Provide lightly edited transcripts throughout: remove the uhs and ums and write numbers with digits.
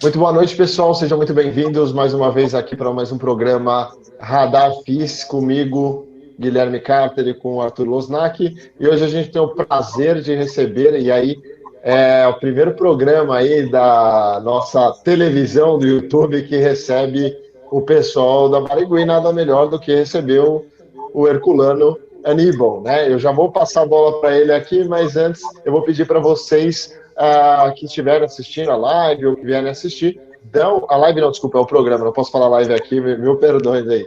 Muito boa noite, pessoal. Sejam muito bem-vindos mais uma vez aqui para mais um programa Radar FIS, comigo, Guilherme Carter, e com o Arthur Losnak. E hoje a gente tem o prazer de receber, e aí é o primeiro programa aí da nossa televisão do YouTube que recebe o pessoal da Barigui, nada melhor do que receber o Herculano Aníbal, né? Eu já vou passar a bola para ele aqui, mas antes eu vou pedir para vocês que estiverem assistindo a live ou que vierem assistir, dão, a live não, desculpa, é o programa, não posso falar live aqui, mil perdões aí.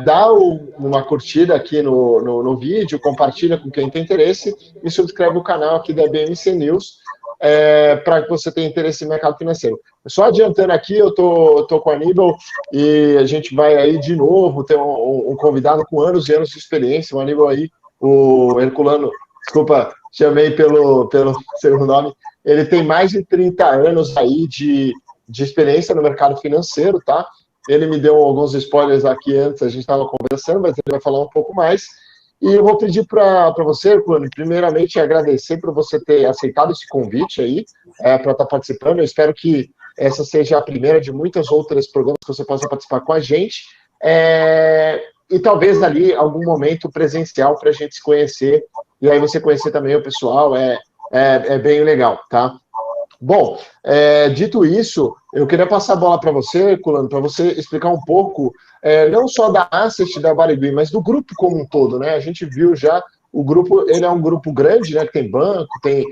Dá uma curtida aqui no vídeo, compartilha com quem tem interesse e subscreve o canal aqui da BMC News para que você tenha interesse em mercado financeiro. Só adiantando aqui, eu tô com o Aníbal e a gente vai aí de novo ter um convidado com anos e anos de experiência, o Aníbal aí, o Herculano, desculpa, chamei pelo seu nome, ele tem mais de 30 anos aí de experiência no mercado financeiro, tá? Ele me deu alguns spoilers aqui antes, a gente estava conversando, mas ele vai falar um pouco mais. E eu vou pedir para você, Herculano, primeiramente agradecer por você ter aceitado esse convite aí, para estar participando. Eu espero que essa seja a primeira de muitas outras programas que você possa participar com a gente. E talvez ali algum momento presencial para a gente se conhecer, e aí você conhecer também o pessoal, é bem legal, tá? Bom, dito isso, eu queria passar a bola para você, Herculano, para você explicar um pouco, não só da Asset da Barigui, mas do grupo como um todo, né? A gente viu já, o grupo, ele é um grupo grande, né? Que tem banco, tem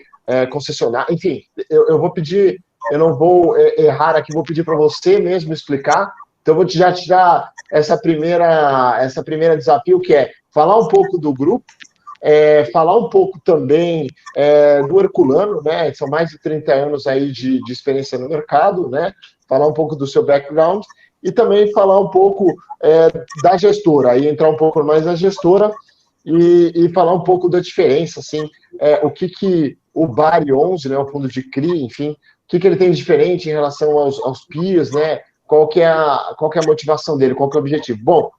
concessionário, enfim, eu vou pedir, eu não vou errar aqui, vou pedir para você mesmo explicar, então eu vou já te dar essa primeira desafio, que é falar um pouco do grupo, falar um pouco também do Herculano, né? São mais de 30 anos aí de experiência no mercado, né? Falar um pouco do seu background e também falar um pouco da gestora, aí entrar um pouco mais na gestora e falar um pouco da diferença, assim, o que o Bari 11, né, o fundo de CRI, enfim, o que ele tem de diferente em relação aos PIAs, né? Qual que é a motivação dele, qual que é o objetivo? Bom,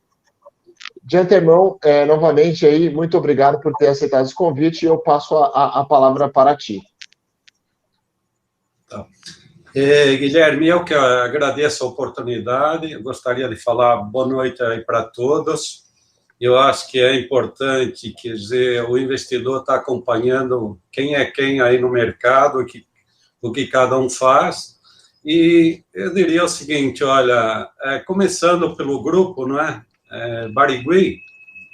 de antemão, novamente, aí, muito obrigado por ter aceitado esse convite e eu passo a palavra para ti. Tá. Guilherme, eu que agradeço a oportunidade, eu gostaria de falar boa noite aí para todos. Eu acho que é importante, quer dizer, o investidor está acompanhando quem é quem aí no mercado, o que cada um faz. E eu diria o seguinte, olha, começando pelo grupo, não é? Barigui,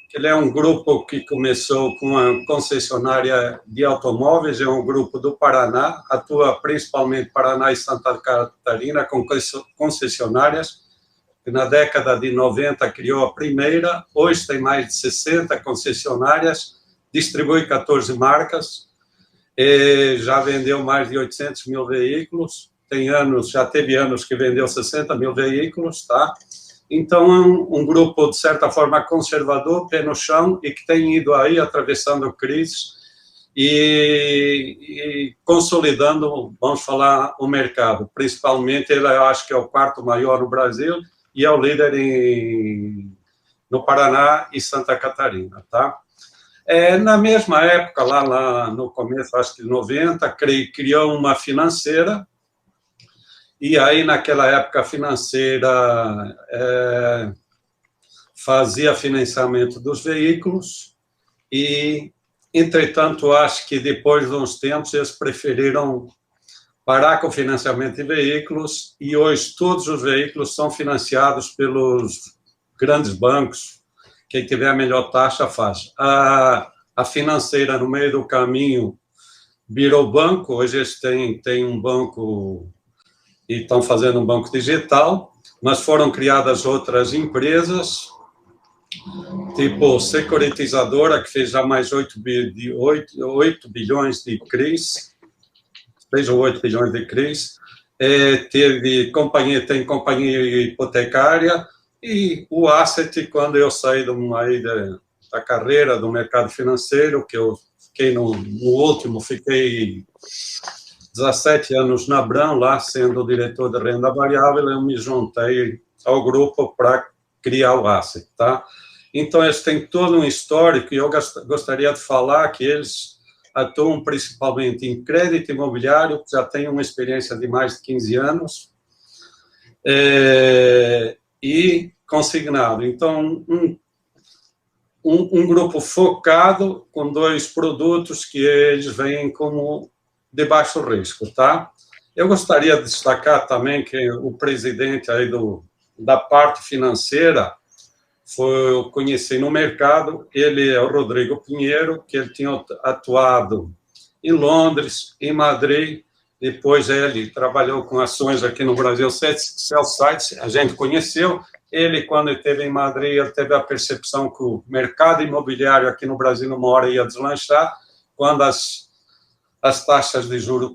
que ele é um grupo que começou com uma concessionária de automóveis, é um grupo do Paraná, atua principalmente Paraná e Santa Catarina com concessionárias, que na década de 90 criou a primeira, hoje tem mais de 60 concessionárias, distribui 14 marcas, já vendeu mais de 800 mil veículos, já teve anos que vendeu 60 mil veículos, tá? Então, é um grupo, de certa forma, conservador, pé no chão, e que tem ido aí atravessando crises e consolidando, vamos falar, o mercado. Principalmente, ele eu acho que é o quarto maior no Brasil e é o líder no Paraná e Santa Catarina, tá? Na mesma época, lá no começo, acho que de 90, criou uma financeira. E aí, naquela época financeira, fazia financiamento dos veículos e, entretanto, acho que depois de uns tempos eles preferiram parar com o financiamento de veículos e hoje todos os veículos são financiados pelos grandes bancos. Quem tiver a melhor taxa faz. A financeira, no meio do caminho, virou banco. Hoje eles têm um banco e estão fazendo um banco digital, mas foram criadas outras empresas, tipo securitizadora, que fez já mais 8 bilhões de CRIs, 6 ou 8 bilhões de CRIs, tem companhia hipotecária, e o Asset, quando eu saí da carreira do mercado financeiro, que eu fiquei no último, fiquei 17 anos na Bram, lá sendo diretor de renda variável, eu me juntei ao grupo para criar o Asset, tá? Então, eles têm todo um histórico, e eu gostaria de falar que eles atuam principalmente em crédito imobiliário, que já tem uma experiência de mais de 15 anos, e consignado. Então, um grupo focado com 2 produtos que eles veem como de baixo risco, tá? Eu gostaria de destacar também que o presidente aí da parte financeira, eu conheci no mercado, ele é o Rodrigo Pinheiro, que ele tinha atuado em Londres, em Madrid, depois ele trabalhou com ações aqui no Brasil, Cellsites, a gente conheceu. Ele, quando ele esteve em Madrid, ele teve a percepção que o mercado imobiliário aqui no Brasil, uma hora ia deslanchar, quando as taxas de juros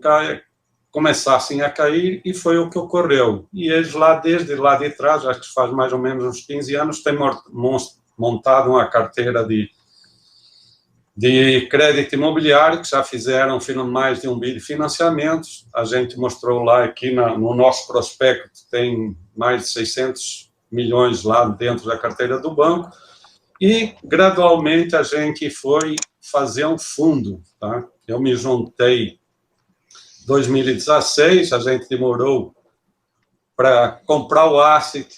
começassem a cair, e foi o que ocorreu. E eles desde lá de trás, acho que faz mais ou menos uns 15 anos, têm montado uma carteira de crédito imobiliário, que já fizeram mais de 1 bilhão de financiamentos. A gente mostrou lá aqui no nosso prospecto, tem mais de 600 milhões lá dentro da carteira do banco, e gradualmente a gente foi fazer um fundo, tá? Eu me juntei em 2016, a gente demorou para comprar o asset,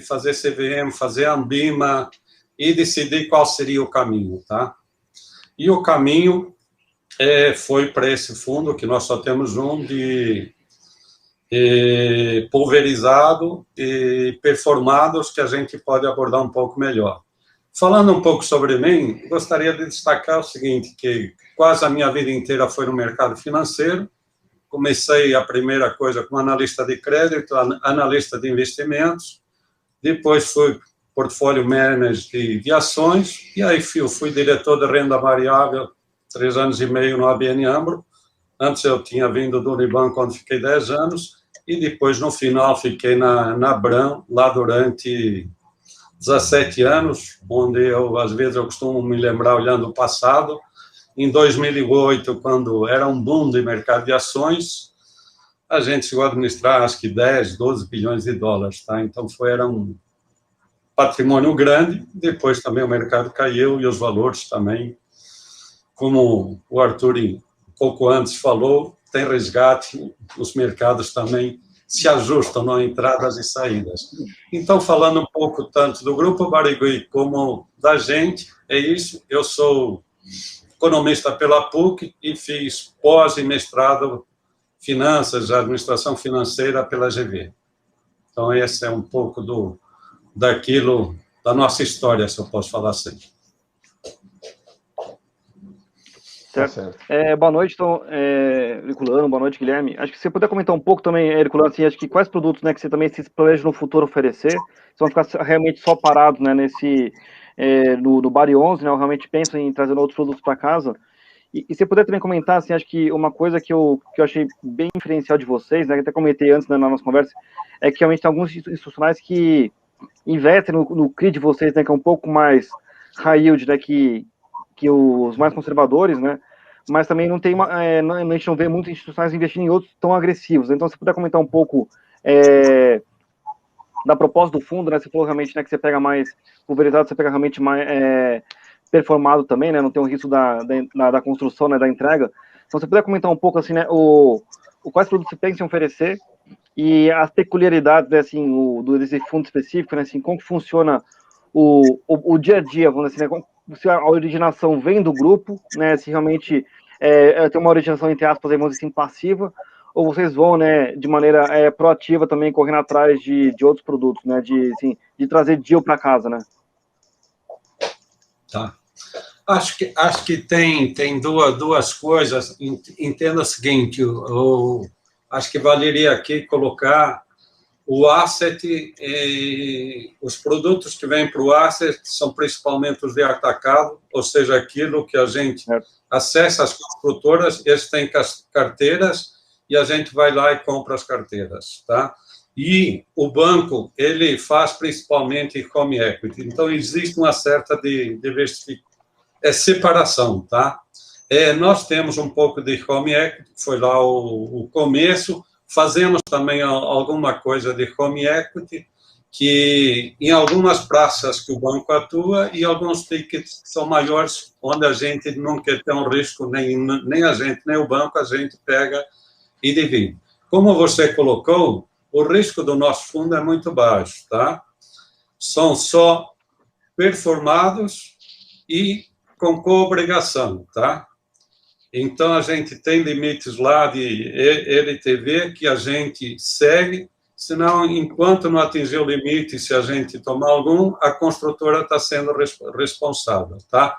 fazer CVM, fazer Ambima e decidir qual seria o caminho, tá? E o caminho foi para esse fundo, que nós só temos um, de pulverizado e performados, que a gente pode abordar um pouco melhor. Falando um pouco sobre mim, gostaria de destacar o seguinte, que quase a minha vida inteira foi no mercado financeiro. Comecei a primeira coisa como analista de crédito, analista de investimentos, depois fui portfólio manager de ações, e aí fui diretor de renda variável 3 anos e meio no ABN AMRO. Antes eu tinha vindo do Unibanco, onde fiquei 10 anos, e depois, no final, fiquei na Bram, lá durante 17 anos, onde às vezes eu costumo me lembrar olhando o passado. Em 2008, quando era um boom de mercado de ações, a gente chegou a administrar, acho que 10, 12 bilhões de dólares, tá? Então, era um patrimônio grande. Depois também o mercado caiu e os valores também, como o Arthur um pouco antes falou, tem resgate, os mercados também se ajustam nas entradas e saídas. Então, falando um pouco tanto do Grupo Barigui como da gente, é isso. Eu sou economista pela PUC e fiz pós e mestrado Finanças, Administração Financeira pela GV. Então, esse é um pouco da nossa história, se eu posso falar assim. Certo. Boa noite, então, Herculano, boa noite, Guilherme. Acho que você puder comentar um pouco também, Herculano, assim, acho que quais produtos, né, que você também se planeja no futuro oferecer, se vão ficar realmente só parados, né, no Bari 11, né, eu realmente penso em trazer outros produtos para casa. E se você puder também comentar, assim, acho que uma coisa que eu achei bem diferencial de vocês, né, que até comentei antes, né, na nossa conversa, é que realmente tem alguns institucionais que investem no CRI de vocês, né, que é um pouco mais high yield, né, que os mais conservadores, né, mas também não tem a gente não vê muitos institucionais investindo em outros tão agressivos. Então, se puder comentar um pouco da proposta do fundo, né, você falou realmente, né, que você pega mais pulverizado, você pega realmente mais performado também, né, não tem o risco da construção, né, da entrega. Então, se puder comentar um pouco, assim, né, quais produtos você pensa em oferecer e as peculiaridades, né, assim, desse fundo específico, né, assim, como que funciona o dia a dia, vamos dizer assim, né, se a originação vem do grupo, né, se realmente tem uma originação, entre aspas, vamos dizer assim, passiva, ou vocês vão, né, de maneira proativa também, correndo atrás de outros produtos, né, de trazer deal para casa, né? Tá. Acho que tem duas coisas. Entenda o seguinte, acho que valeria aqui colocar o asset, os produtos que vêm para o asset são principalmente os de atacado, ou seja, aquilo que a gente acessa as construtoras, eles têm carteiras e a gente vai lá e compra as carteiras, tá? E o banco, ele faz principalmente home equity, então existe uma certa separação, tá? Nós temos um pouco de home equity, foi lá o começo. Fazemos também alguma coisa de home equity, que em algumas praças que o banco atua e alguns tickets que são maiores, onde a gente não quer ter um risco, nem a gente, nem o banco, a gente pega e divide. Como você colocou, o risco do nosso fundo é muito baixo, tá? São só performados e com coobrigação, tá? Então, a gente tem limites lá de LTV que a gente segue, senão, enquanto não atingir o limite, se a gente tomar algum, a construtora está sendo responsável, tá?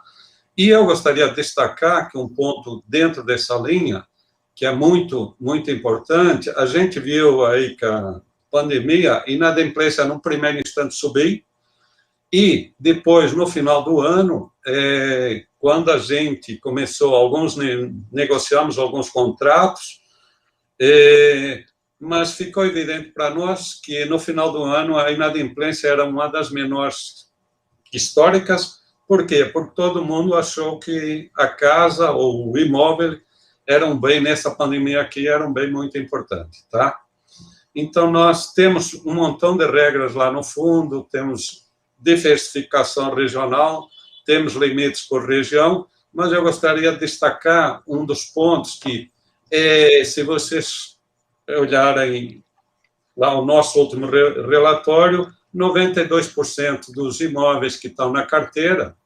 E eu gostaria de destacar que um ponto dentro dessa linha, que é muito, muito importante, a gente viu aí que a pandemia, a inadimplência, no primeiro instante, subir, e depois, no final do ano, quando a gente começou, negociamos alguns contratos, mas ficou evidente para nós que, no final do ano, a inadimplência era uma das menores históricas. Por quê? Porque todo mundo achou que a casa ou o imóvel era um bem, nessa pandemia aqui, era um bem muito importante, tá? Então, nós temos um montão de regras lá no fundo, temos diversificação regional, temos limites por região, mas eu gostaria de destacar um dos pontos que, se vocês olharem lá o nosso último relatório, 92% dos imóveis que estão na carteira,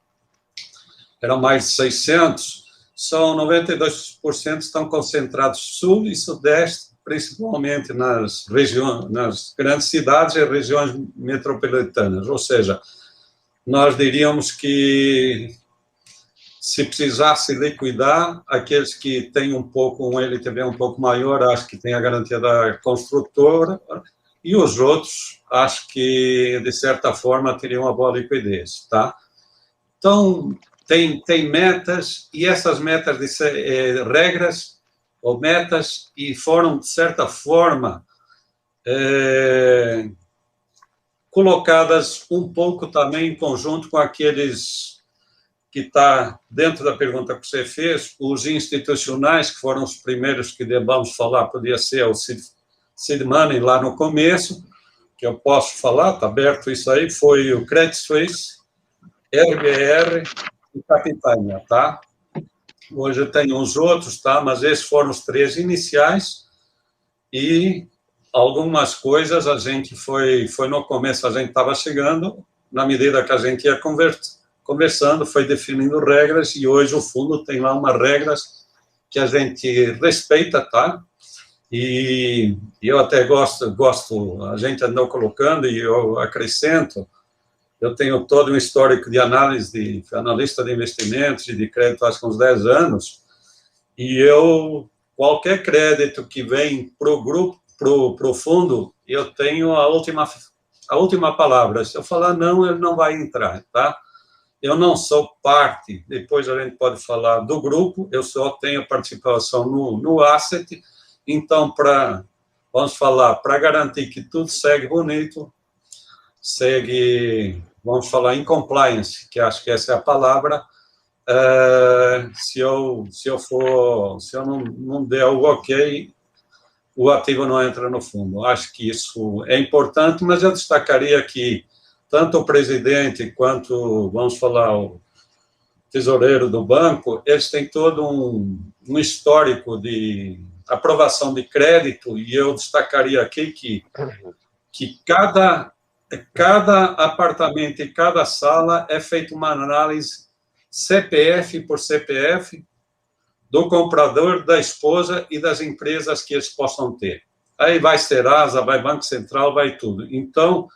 eram mais de 600, são 92% estão concentrados sul e sudeste, principalmente nas regiões, nas grandes cidades e regiões metropolitanas. Ou seja, nós diríamos que, se precisasse liquidar, aqueles que têm um LTV um pouco maior, acho que tem a garantia da construtora, e os outros, acho que, de certa forma, teriam uma boa liquidez, tá? Então, tem metas, e essas metas, regras, ou metas, e foram, de certa forma, colocadas um pouco também em conjunto com aqueles que está dentro da pergunta que você fez, os institucionais, que foram os primeiros que vamos falar, podia ser o Seed Money lá no começo, que eu posso falar, está aberto isso aí, foi o Credit Suisse, RBR e Capitânia, tá? Hoje eu tenho uns outros, tá? Mas esses foram os 3 iniciais, e algumas coisas a gente foi no começo, a gente estava chegando, na medida que a gente ia conversando, foi definindo regras, e hoje o fundo tem lá umas regras que a gente respeita, tá? E eu até gosto, a gente andou colocando, e eu acrescento, eu tenho todo um histórico de análise, de analista de investimentos e de crédito, acho que uns 10 anos, e qualquer crédito que vem para o grupo, para o fundo, eu tenho a última palavra. Se eu falar não, ele não vai entrar, tá? Eu não sou parte, depois a gente pode falar do grupo, eu só tenho participação no asset, então, vamos falar, para garantir que tudo segue bonito, vamos falar em compliance, que acho que essa é a palavra, se eu não der o ok, o ativo não entra no fundo. Acho que isso é importante, mas eu destacaria que tanto o presidente quanto, vamos falar, o tesoureiro do banco, eles têm todo um histórico de aprovação de crédito, e eu destacaria aqui que cada apartamento e cada sala é feita uma análise CPF por CPF do comprador, da esposa e das empresas que eles possam ter. Aí vai Serasa, vai Banco Central, vai tudo. Então,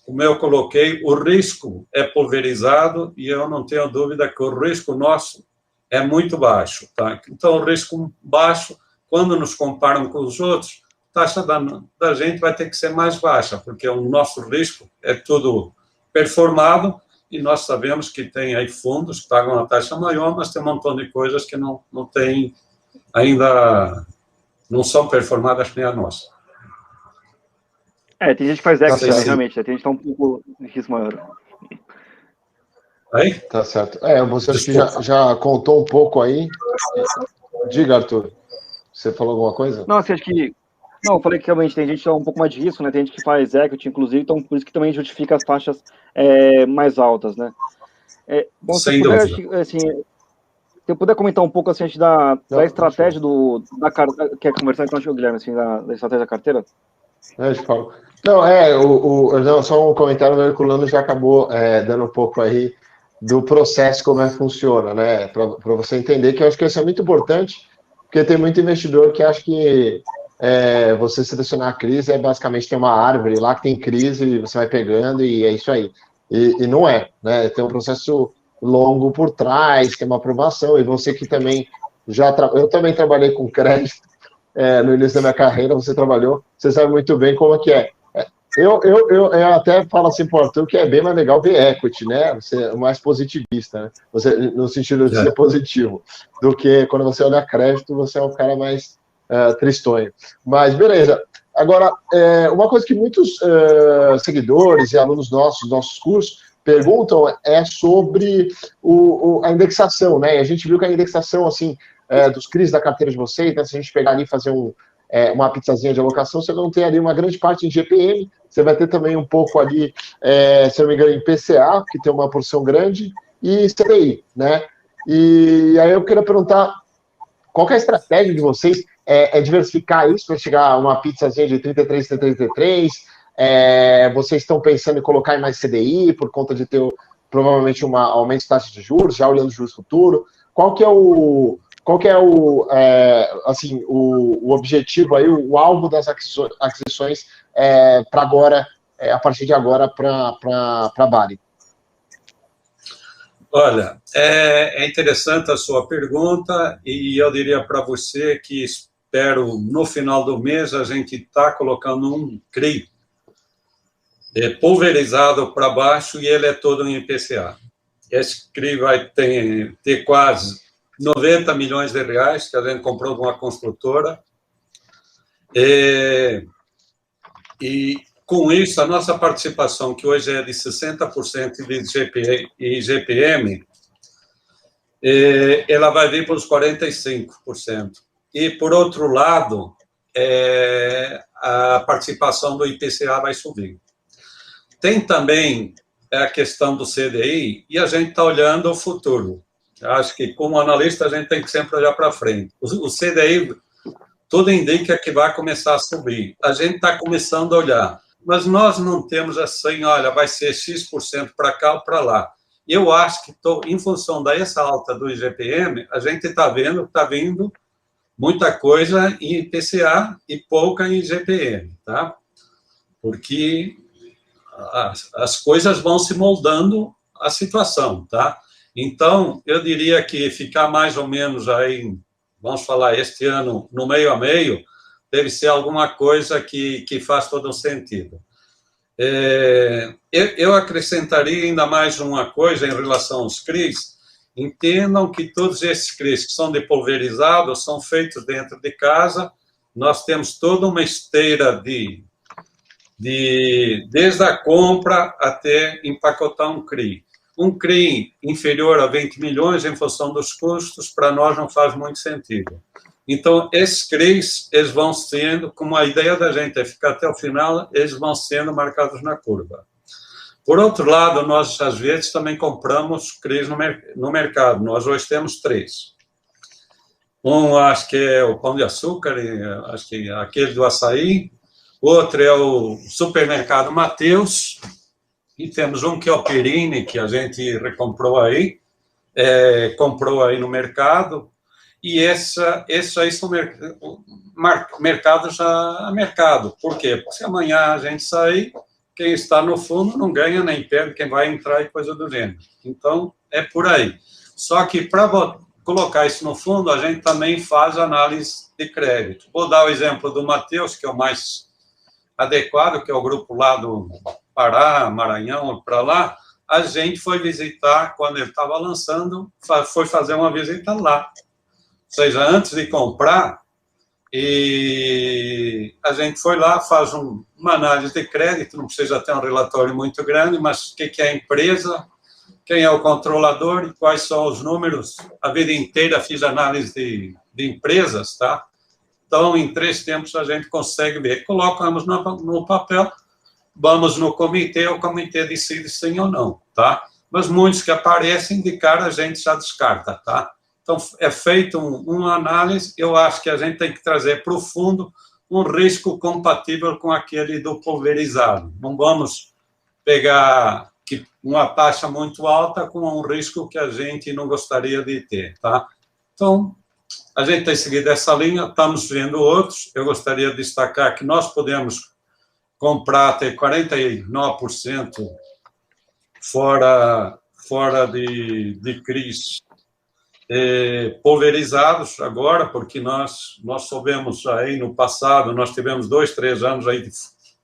como eu coloquei, o risco é pulverizado, e eu não tenho dúvida que o risco nosso é muito baixo, tá? Então, o risco baixo, quando nos comparam com os outros, a taxa da gente vai ter que ser mais baixa, porque o nosso risco é tudo performado, e nós sabemos que tem aí fundos que pagam uma taxa maior, mas tem um montão de coisas que não tem, ainda não são performadas que nem a nossa. Tem gente que faz equity, realmente, tem gente que está um pouco de risco maior. Aí? Tá certo. Você acho que já contou um pouco aí. Diga, Arthur. Você falou alguma coisa? Não, assim, acho que Não, eu falei que realmente tem gente que é um pouco mais de risco, né? Tem gente que faz equity, inclusive, então por isso que também justifica as taxas mais altas, né? Bom, Sem dúvida. Assim, se eu puder comentar um pouco assim, da estratégia quer conversar então, Guilherme, assim, da estratégia da carteira? Não, só um comentário, o Herculano já acabou dando um pouco aí do processo, como funciona, né? Para você entender, que eu acho que isso é muito importante, porque tem muito investidor que acha que você selecionar a crise basicamente tem uma árvore lá que tem crise e você vai pegando e é isso aí. E não é, né? Tem um processo longo por trás, tem uma aprovação, e você que também eu também trabalhei com crédito no início da minha carreira, você trabalhou, você sabe muito bem como é que é. Eu até falo assim para o Arthur que é bem mais legal ver equity, né? Você é mais positivista, né? Você, no sentido de ser positivo, do que quando você olha crédito, você é um cara mais tristonho. Mas beleza. Agora, uma coisa que muitos seguidores e alunos nossos cursos perguntam é sobre a indexação, né? E a gente viu que a indexação, assim, dos CRIs da carteira de vocês, né? Se a gente pegar ali e fazer uma pizzazinha de alocação, você não tem ali uma grande parte em GPM, você vai ter também um pouco ali, se não me engano, em PCA, que tem uma porção grande, e CDI, né? E aí eu queria perguntar, qual que é a estratégia de vocês? Diversificar isso para chegar a uma pizzazinha de 33, 33, vocês estão pensando em colocar em mais CDI por conta de ter provavelmente um aumento de taxa de juros, já olhando juros futuro? Qual que é o objetivo aí, o alvo das aquisições para agora, a partir de agora, para a Bari? Olha, é interessante a sua pergunta e eu diria para você que espero no final do mês a gente está colocando um CRI pulverizado para baixo e ele é todo em IPCA. Esse CRI vai ter quase 90 milhões de reais que a gente comprou de uma construtora e com isso, a nossa participação, que hoje é de 60% de GP e GPM, ela vai vir para os 45%. E, por outro lado, a participação do IPCA vai subir. Tem também a questão do CDI, e a gente está olhando o futuro. Acho que, como analista, a gente tem que sempre olhar para frente. O CDI, tudo indica que vai começar a subir. A gente está começando a olhar. Mas nós não temos assim, olha, vai ser X% para cá ou para lá. Eu acho que, em função dessa alta do IGPM, a gente está vendo que está vindo muita coisa em IPCA e pouca em IGPM, tá? Porque as coisas vão se moldando a situação, tá? Então, eu diria que ficar mais ou menos aí, vamos falar, este ano, no meio a meio, deve ser alguma coisa que faz todo um sentido. Eu acrescentaria ainda mais uma coisa em relação aos CRIs. Entendam que todos esses CRIs que são depulverizados são feitos dentro de casa. Nós temos toda uma esteira desde a compra até empacotar um CRI. Um CRI inferior a 20 milhões, em função dos custos, para nós não faz muito sentido. Então, esses CRIs, eles vão sendo, como a ideia da gente é ficar até o final, eles vão sendo marcados na curva. Por outro lado, nós, às vezes, também compramos CRIs no mercado. Nós hoje temos 3. Um, acho que é o Pão de Açúcar, acho que é aquele do açaí. Outro é o Supermercado Mateus. E temos um que é o Perini, que a gente recomprou aí, comprou aí no mercado. E esse aí são mercados a mercado. Por quê? Porque se amanhã a gente sair, quem está no fundo não ganha nem perde quem vai entrar e coisa do gênero. Então, é por aí. Só que para colocar isso no fundo, a gente também faz análise de crédito. Vou dar o exemplo do Mateus, que é o mais adequado, que é o grupo lá do Pará, Maranhão, para lá. A gente foi visitar, quando ele estava lançando, foi fazer uma visita lá. Ou seja, antes de comprar, e a gente foi lá, faz uma análise de crédito, não precisa ter um relatório muito grande, mas o que é a empresa, quem é o controlador e quais são os números. A vida inteira fiz análise de empresas, tá? Então, em 3 tempos, a gente consegue ver. Colocamos no papel, vamos no comitê, o comitê decide sim ou não, tá? Mas muitos que aparecem, de cara, a gente já descarta, tá? Então, é feito uma análise, eu acho que a gente tem que trazer para o fundo um risco compatível com aquele do pulverizado. Não vamos pegar uma taxa muito alta com um risco que a gente não gostaria de ter, tá? Então, a gente tem seguido essa linha, estamos vendo outros. Eu gostaria de destacar que nós podemos comprar até 49% fora de CRIs pulverizados agora, porque nós soubemos aí no passado, nós tivemos 2, 3 anos aí de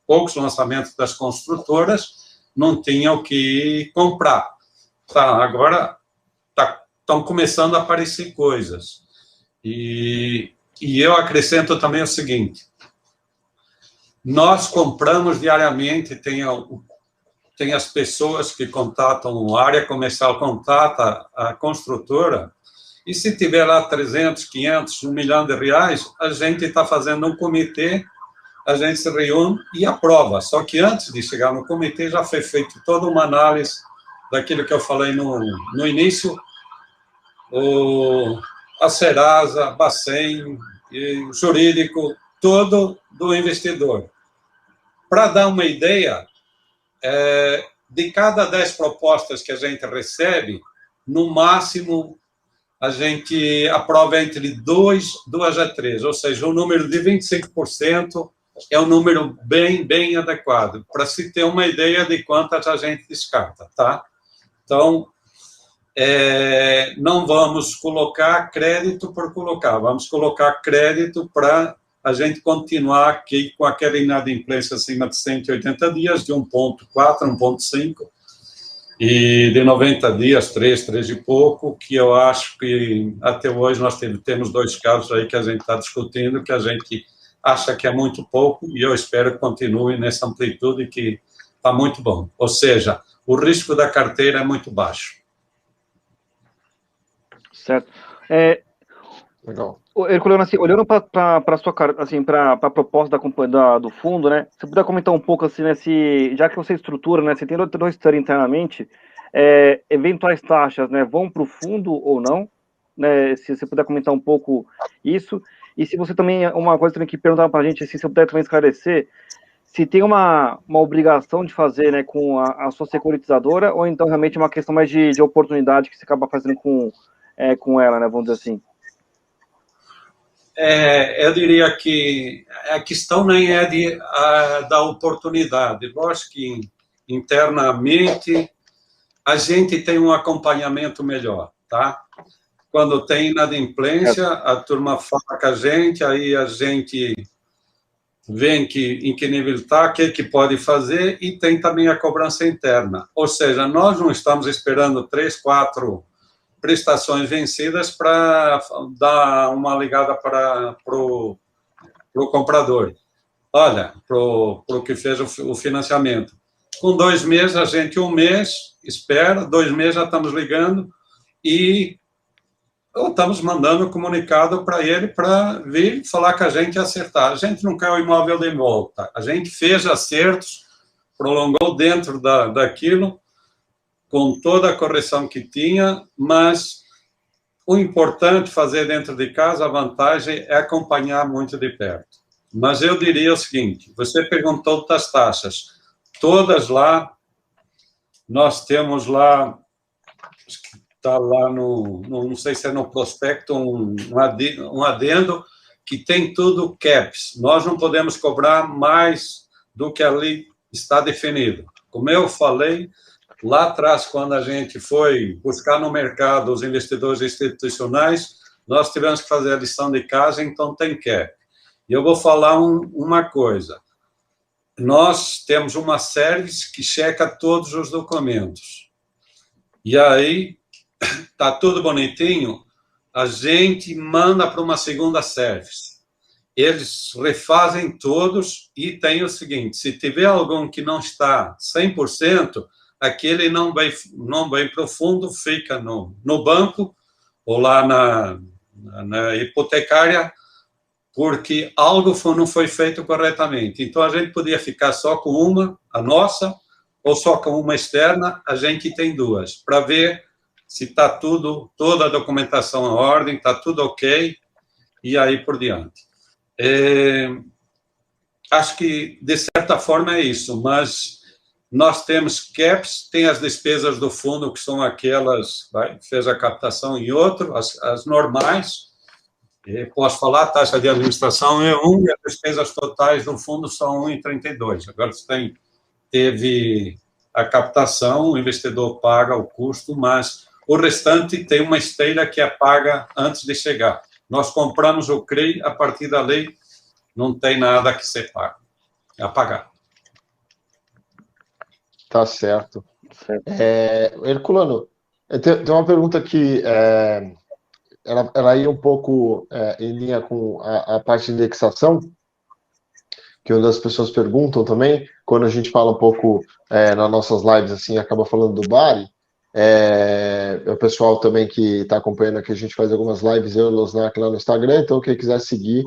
poucos lançamentos das construtoras, não tinham o que comprar. Tá, agora estão começando a aparecer coisas. E eu acrescento também o seguinte, nós compramos diariamente, tem as pessoas que contatam, a área comercial contata a construtora, e se tiver lá 300, 500, 1 milhão de reais, a gente está fazendo um comitê, a gente se reúne e aprova. Só que antes de chegar no comitê, já foi feita toda uma análise daquilo que eu falei no início, a Serasa, a Bacen, o jurídico, todo do investidor. Para dar uma ideia, de cada 10 propostas que a gente recebe, no máximo, a gente aprova entre 2 a 3, ou seja, um número de 25% é um número bem adequado, para se ter uma ideia de quantas a gente descarta, tá? Então, não vamos colocar crédito por colocar, vamos colocar crédito para a gente continuar aqui com aquela inadimplência acima de 180 dias, de 1,4, 1,5, e de 90 dias, 3 e pouco, que eu acho que até hoje nós temos 2 casos aí que a gente está discutindo, que a gente acha que é muito pouco, e eu espero que continue nessa amplitude que está muito bom. Ou seja, o risco da carteira é muito baixo. Certo. Legal. Herculano, assim, olhando para a sua assim, para a proposta do fundo, né? Você puder comentar um pouco assim, né, já que você estrutura, né? Você tem toda história internamente, eventuais taxas, né, vão para o fundo ou não, né? Se você puder comentar um pouco isso, e se você também, uma coisa também que perguntaram para a gente, assim, se você puder também esclarecer, se tem uma obrigação de fazer, né, com a sua securitizadora, ou então realmente é uma questão mais de oportunidade que você acaba fazendo com ela, né? Vamos dizer assim. Eu diria que a questão nem é da oportunidade. Lógico que internamente a gente tem um acompanhamento melhor, tá? Quando tem inadimplência, a turma fala com a gente, aí a gente vê em que nível está, o que pode fazer, e tem também a cobrança interna. Ou seja, nós não estamos esperando 3, 4 prestações vencidas para dar uma ligada para o comprador. Olha, para o que fez o financiamento. Com 2 meses, a gente 1 mês espera, 2 meses já estamos ligando e estamos mandando comunicado para ele para vir falar com a gente e acertar. A gente não quer o imóvel de volta. A gente fez acertos, prolongou dentro daquilo, com toda a correção que tinha, mas o importante fazer dentro de casa, a vantagem é acompanhar muito de perto. Mas eu diria o seguinte, você perguntou das taxas, todas lá, nós temos lá, está lá não sei se é no prospecto, um adendo, que tem tudo caps. Nós não podemos cobrar mais do que ali está definido. Como eu falei, lá atrás, quando a gente foi buscar no mercado os investidores institucionais, nós tivemos que fazer a lição de casa, então tem cap. E eu vou falar uma coisa. Nós temos uma service que checa todos os documentos. E aí, está tudo bonitinho, a gente manda para uma segunda service. Eles refazem todos e tem o seguinte, se tiver algum que não está 100%, aquele não vai para o fundo, fica no banco ou lá na hipotecária porque algo não foi feito corretamente. Então, a gente podia ficar só com uma, a nossa, ou só com uma externa, a gente tem duas, para ver se está toda a documentação em ordem, está tudo ok, e aí por diante. Acho que, de certa forma, é isso, mas nós temos caps, tem as despesas do fundo, que são aquelas, fez a captação em outro, as normais. Posso falar, a taxa de administração é 1 e as despesas totais do fundo são 1,32. Agora, você teve a captação, o investidor paga o custo, mas o restante tem uma esteira que é paga antes de chegar. Nós compramos o CRI, a partir da lei, não tem nada que ser pago, é a pagar. Tá certo. Herculano, tem uma pergunta que ela ia um pouco em linha com a parte de indexação, que uma das pessoas perguntam também, quando a gente fala um pouco nas nossas lives, assim, acaba falando do Bari, o pessoal também que está acompanhando aqui, a gente faz algumas lives, eu e o Losnak lá no Instagram, então quem quiser seguir,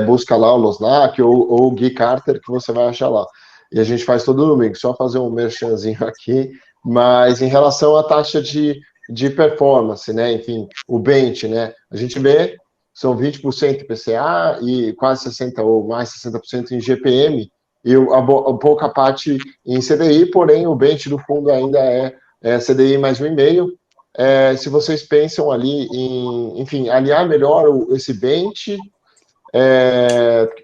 busca lá o Losnak ou o Gui Carter, que você vai achar lá. E a gente faz todo domingo, só fazer um merchanzinho aqui, mas em relação à taxa de performance, né? Enfim, o bench, né? A gente vê, são 20% IPCA e quase 60% ou mais 60% em GPM, e a pouca parte em CDI, porém o bench do fundo ainda é CDI mais 1,5. Se vocês pensam ali em, enfim, aliar melhor esse bench,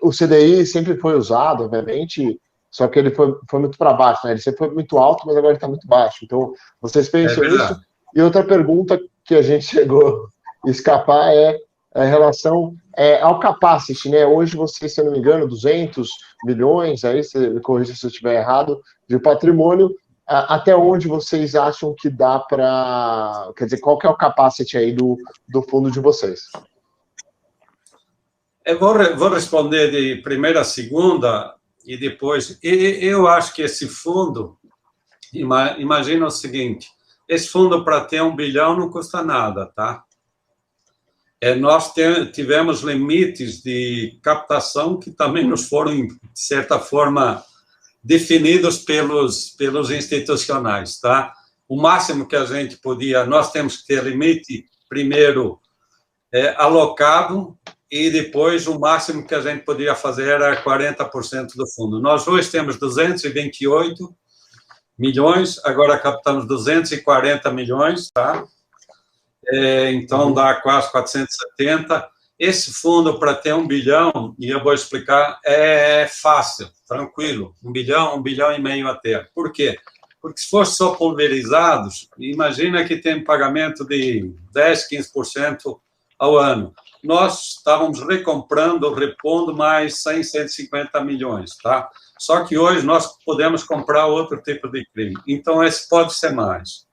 o CDI sempre foi usado, obviamente, só que ele foi muito para baixo, né? Ele sempre foi muito alto, mas agora ele está muito baixo. Então, vocês pensam nisso? E outra pergunta que a gente chegou a escapar é em relação ao capacity, né? Hoje vocês, se eu não me engano, 200 milhões, aí você me corrija se eu estiver errado, de patrimônio. Até onde vocês acham que dá para... Quer dizer, qual que é o capacity aí do fundo de vocês? Eu vou responder de primeira a segunda e depois... Eu acho que esse fundo... Imagina o seguinte, esse fundo para ter 1 bilhão não custa nada, tá? Nós tivemos limites de captação que também nos foram, de certa forma, definidos pelos institucionais, tá? O máximo que a gente podia... Nós temos que ter limite, primeiro, alocado, e depois o máximo que a gente podia fazer era 40% do fundo. Nós hoje temos 228 milhões, agora captamos 240 milhões, tá? Então, dá quase 470. Esse fundo, para ter 1 bilhão, e eu vou explicar, é fácil, tranquilo. 1 bilhão e meio até. Por quê? Porque se fosse só pulverizados, imagina que tem pagamento de 10%, 15% ao ano. Nós estávamos recomprando, repondo mais 100, 150 milhões, tá? Só que hoje nós podemos comprar outro tipo de crime. Então, esse pode ser mais,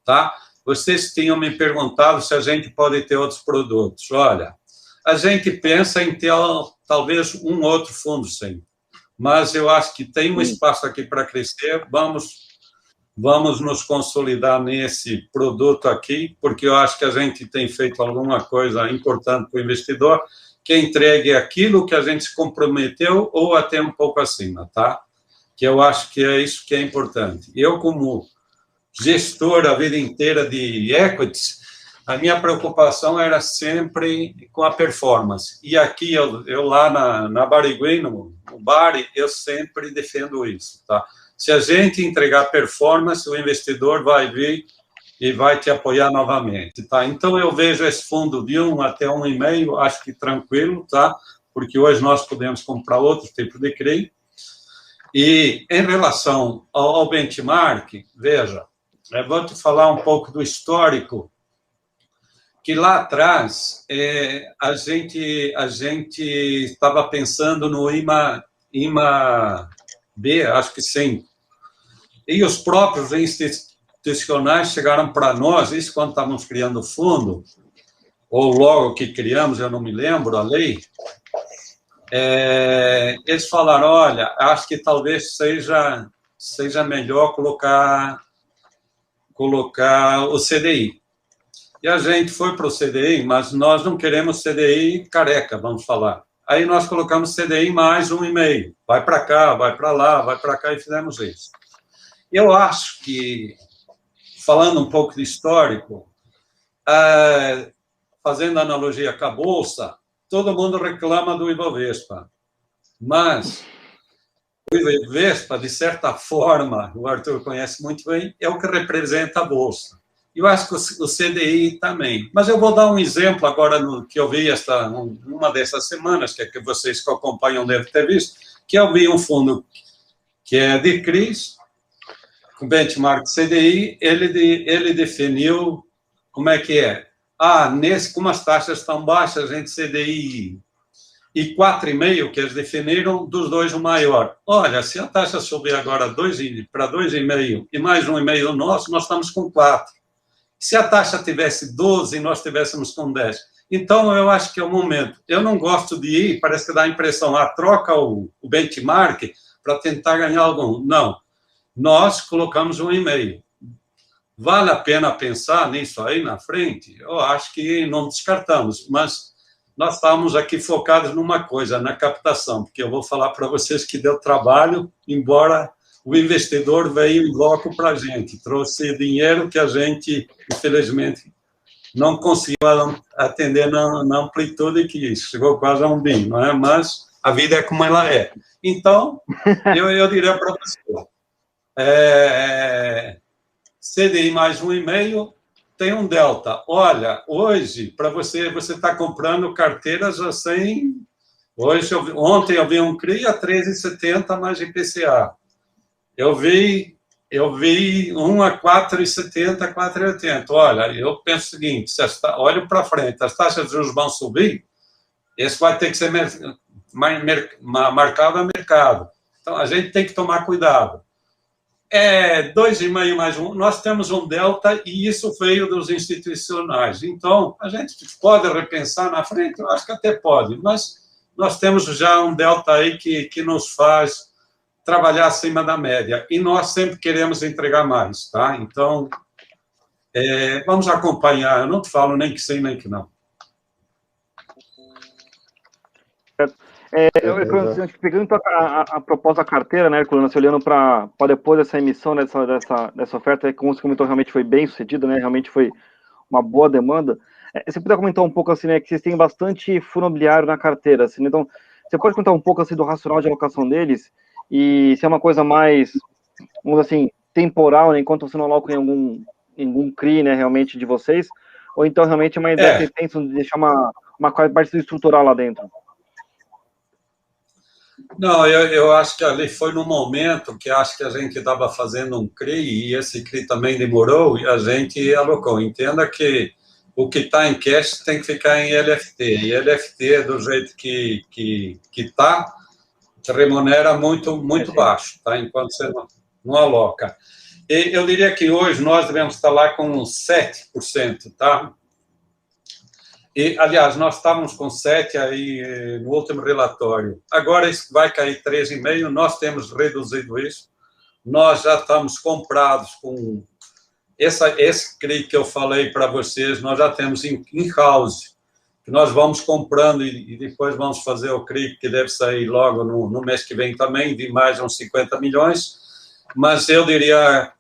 tá? Vocês tinham me perguntado se a gente pode ter outros produtos. Olha, a gente pensa em ter talvez um outro fundo, sim. Mas eu acho que tem um espaço aqui para crescer. Vamos nos consolidar nesse produto aqui, porque eu acho que a gente tem feito alguma coisa importante para o investidor, que entregue aquilo que a gente se comprometeu ou até um pouco acima, tá? Que eu acho que é isso que é importante. Eu, como gestor a vida inteira de equities, a minha preocupação era sempre com a performance. E aqui, eu lá na Barigui, no Bari, eu sempre defendo isso, tá? Se a gente entregar performance, o investidor vai vir e vai te apoiar novamente, tá? Então, eu vejo esse fundo de 1 até 1,5, acho que tranquilo, tá? Porque hoje nós podemos comprar outro tipo de CRI. E, em relação ao benchmark, veja, eu vou te falar um pouco do histórico, que lá atrás a gente estava pensando no IMA-B, acho que sim. E os próprios institucionais chegaram para nós, isso quando estávamos criando o fundo, ou logo que criamos, eu não me lembro, a lei, eles falaram, olha, acho que talvez seja melhor colocar o CDI. E a gente foi para o CDI, mas nós não queremos CDI careca, vamos falar. Aí nós colocamos CDI mais 1,5. Vai para cá, vai para lá, vai para cá, e fizemos isso. Eu acho que, falando um pouco de histórico, fazendo analogia com a Bolsa, todo mundo reclama do Ibovespa. Mas o Ibovespa, de certa forma, o Arthur conhece muito bem, é o que representa a Bolsa. Eu acho que o CDI também. Mas eu vou dar um exemplo agora que eu vi uma dessas semanas, que vocês que acompanham devem ter visto, que eu vi um fundo que é de CRIs, com benchmark CDI, ele definiu como é que é. Como as taxas estão baixas entre CDI e 4,5, que eles definiram, dos dois o maior. Olha, se a taxa subir agora para 2,5 e mais 1,5 nosso, nós estamos com 4. Se a taxa tivesse 12 e nós estivéssemos com 10. Então, eu acho que é o momento. Eu não gosto de ir, parece que dá a impressão, troca o benchmark para tentar ganhar algum. Não. Nós colocamos 1,5. Vale a pena pensar nisso aí na frente? Eu acho que não descartamos, mas nós estamos aqui focados numa coisa, na captação, porque eu vou falar para vocês que deu trabalho, embora o investidor veio em bloco para a gente, trouxe dinheiro que a gente, infelizmente, não conseguiu atender na amplitude que isso, chegou quase a 1 bi, não é? Mas a vida é como ela é. Então, eu diria para você, CDI mais 1,5 tem um delta. Olha, hoje, para você está comprando carteiras a 100... Ontem eu vi um CRI a 13,70 mais IPCA. Eu vi um a 4,70, 4,80. Olha, eu penso o seguinte, olho para frente, as taxas de juros vão subir, esse vai ter que ser marcado a mercado. Então, a gente tem que tomar cuidado. 2,5 mais 1, nós temos um delta e isso veio dos institucionais. Então, a gente pode repensar na frente? Eu acho que até pode, mas nós temos já um delta aí que nos faz trabalhar acima da média. E nós sempre queremos entregar mais, tá? Então, vamos acompanhar. Eu não te falo nem que sim, nem que não. Pegando então a proposta da carteira, né, Herculano, você olhando para depois dessa emissão dessa oferta, como você comentou, realmente foi bem sucedida, né, realmente foi uma boa demanda. Você puder comentar um pouco assim, né, que vocês têm bastante fundo imobiliário na carteira, assim, então você pode contar um pouco assim do racional de alocação deles e se é uma coisa mais, vamos dizer assim, temporal, né, enquanto você não aloca em algum CRI, né, realmente de vocês, ou então realmente é uma ideia que vocês pensam de deixar uma parte estrutural lá dentro? Não, eu acho que ali foi no momento que acho que a gente estava fazendo um CRI e esse CRI também demorou e a gente alocou. Entenda que o que está em cash tem que ficar em LFT. E LFT, do jeito que está, remunera muito baixo, tá? Enquanto você não aloca. E eu diria que hoje nós devemos estar lá com uns 7%, tá? E, aliás, nós estávamos com 7 aí no último relatório. Agora isso vai cair 3,5%. Nós temos reduzido isso. Nós já estamos comprados com esse CRI que eu falei para vocês. Nós já temos in-house, que nós vamos comprando e depois vamos fazer o CRI, que deve sair logo no mês que vem também, de mais uns 50 milhões. Mas eu diria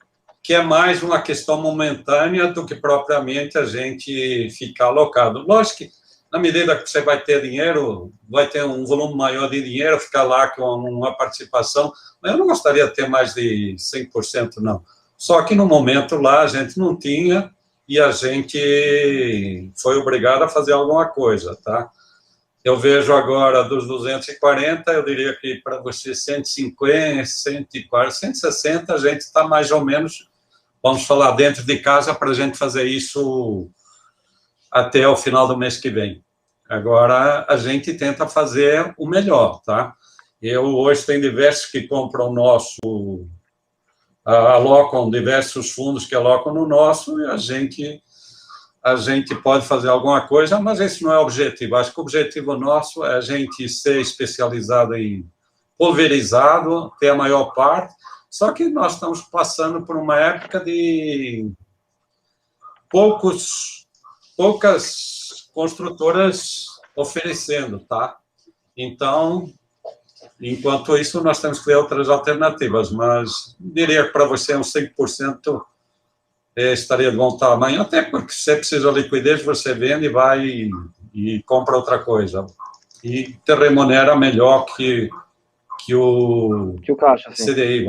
que é mais uma questão momentânea do que propriamente a gente ficar alocado. Lógico que, na medida que você vai ter dinheiro, vai ter um volume maior de dinheiro, ficar lá com uma participação, mas eu não gostaria de ter mais de 100%, não. Só que, no momento lá, a gente não tinha e a gente foi obrigado a fazer alguma coisa, tá? Eu vejo agora dos 240, eu diria que para você 150, 140, 160, a gente está mais ou menos, vamos falar, dentro de casa para a gente fazer isso até o final do mês que vem. Agora, a gente tenta fazer o melhor, tá? Eu hoje tenho diversos que compram nosso, alocam diversos fundos que alocam no nosso e a gente pode fazer alguma coisa, mas esse não é o objetivo. Acho que o objetivo nosso é a gente ser especializado em pulverizado, ter a maior parte, só que nós estamos passando por uma época de poucas construtoras oferecendo, tá? Então, enquanto isso, nós temos que ver outras alternativas, mas diria que para você uns 5% estaria de bom tamanho, até porque se você precisa de liquidez, você vende, vai e compra outra coisa. E te remunera melhor que o caixa, sim. CDI.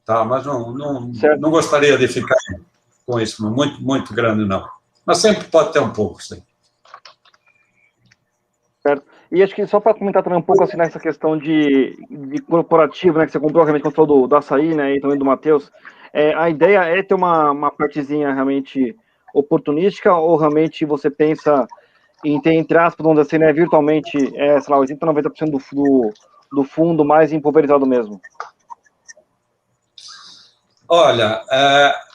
Tá, mas não gostaria de ficar com isso, muito, muito grande, não. Mas sempre pode ter um pouco, sim. Certo. E acho que só para comentar também um pouco assim nessa questão de corporativo, né, que você comprou realmente, quando falou do Açaí, né, e também do Matheus, a ideia é ter uma partezinha realmente oportunística, ou realmente você pensa em ter, entre aspas, vamos dizer assim, né, virtualmente, sei lá, 80%, 90% do fundo mais empolverizado mesmo? Olha,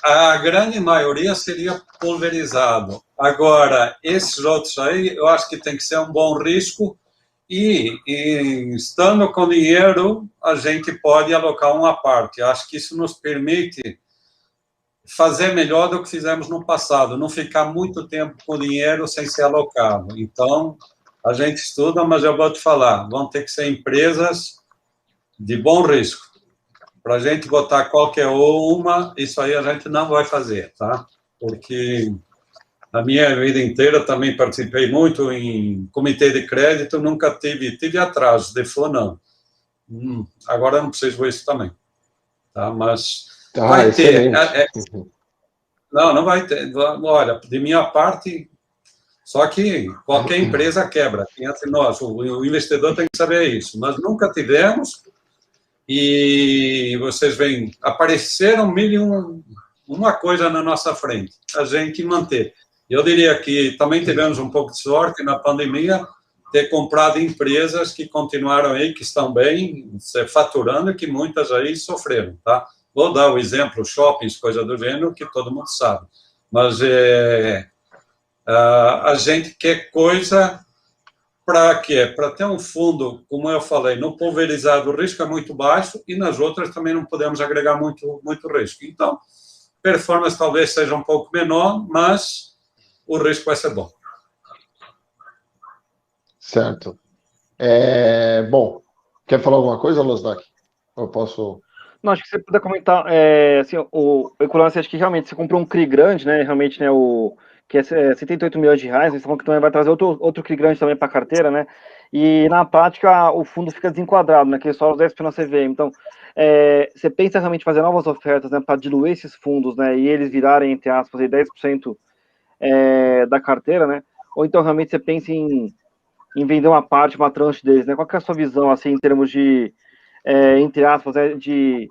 a grande maioria seria pulverizado. Agora, esses outros aí, eu acho que tem que ser um bom risco e estando com dinheiro, a gente pode alocar uma parte. Acho que isso nos permite fazer melhor do que fizemos no passado, não ficar muito tempo com dinheiro sem ser alocado. Então, a gente estuda, mas eu vou te falar, vão ter que ser empresas de bom risco. Para a gente botar qualquer uma, isso aí a gente não vai fazer, tá? Porque na minha vida inteira também participei muito em comitê de crédito, nunca tive atraso, default não. Agora não preciso isso também, tá? Mas vai ter. Não vai ter. Olha, de minha parte, só que qualquer empresa quebra. Entre nós, o investidor tem que saber isso. Nós nunca tivemos. E vocês veem, apareceram mil e uma coisa na nossa frente, a gente manter. Eu diria que também tivemos um pouco de sorte na pandemia, ter comprado empresas que continuaram aí, que estão bem, faturando, e que muitas aí sofreram, tá? Vou dar o exemplo, shoppings, coisa do gênero, que todo mundo sabe. Mas a gente quer coisa... Para quê? Para ter um fundo, como eu falei, no pulverizado o risco é muito baixo e nas outras também não podemos agregar muito risco. Então, performance talvez seja um pouco menor, mas o risco vai ser bom. Certo. Bom, quer falar alguma coisa, Losnak? Eu posso... Não, acho que você puder comentar, assim, o Ecolance, acho que realmente você comprou um CRI grande, né, realmente, né, que é 78 milhões de reais, você falou que também vai trazer outro CRI grande também para a carteira, né, e na prática o fundo fica desenquadrado, né, que é só os 10% na CVM, então você pensa realmente em fazer novas ofertas, né, para diluir esses fundos, né, e eles virarem, entre aspas, 10% da carteira, né, ou então realmente você pensa em vender uma parte, uma tranche deles, né, qual que é a sua visão, assim, em termos de, entre aspas, de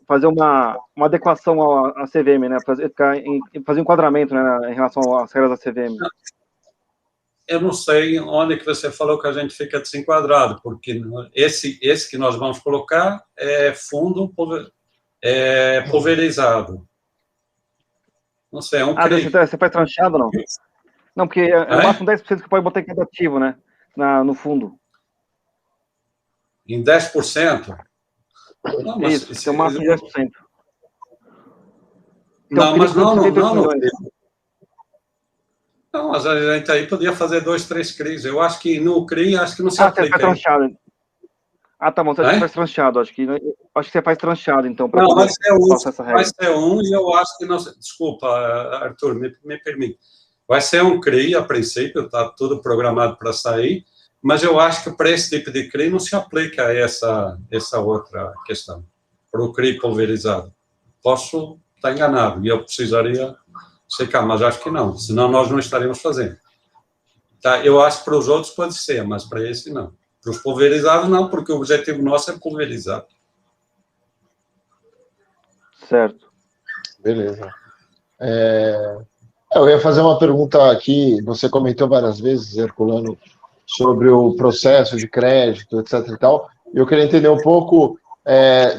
fazer uma adequação à CVM, né? Fazer um enquadramento, né, em relação às regras da CVM. Eu não sei onde que você falou que a gente fica desenquadrado, porque esse que nós vamos colocar é fundo pulverizado. Não sei, é um CRI. Você faz tranchado, não? Não, porque é o máximo 10% que pode botar em cada ativo, né? No fundo. Em 10%? Não, mas isso, tem o máximo de 10%. Não, mas não. Não, mas a gente aí podia fazer 2, 3 CRIs. Eu acho que no CRI, acho que não se aplica. Você faz tranchado. Tá bom, você faz tranchado. Acho que você faz tranchado, então, para poder passar essa regra. Vai ser e eu acho que não... Desculpa, Arthur, me permite. Vai ser um CRI, a princípio, está tudo programado para sair, mas eu acho que para esse tipo de CRI não se aplica essa outra questão, para o CRI pulverizado. Posso estar enganado, e eu precisaria checar, mas acho que não, senão nós não estaríamos fazendo. Tá, eu acho que para os outros pode ser, mas para esse não. Para os pulverizados não, porque o objetivo nosso é pulverizar. Certo. Beleza. Eu ia fazer uma pergunta aqui, você comentou várias vezes, Herculano, sobre o processo de crédito, etc. e tal. Eu queria entender um pouco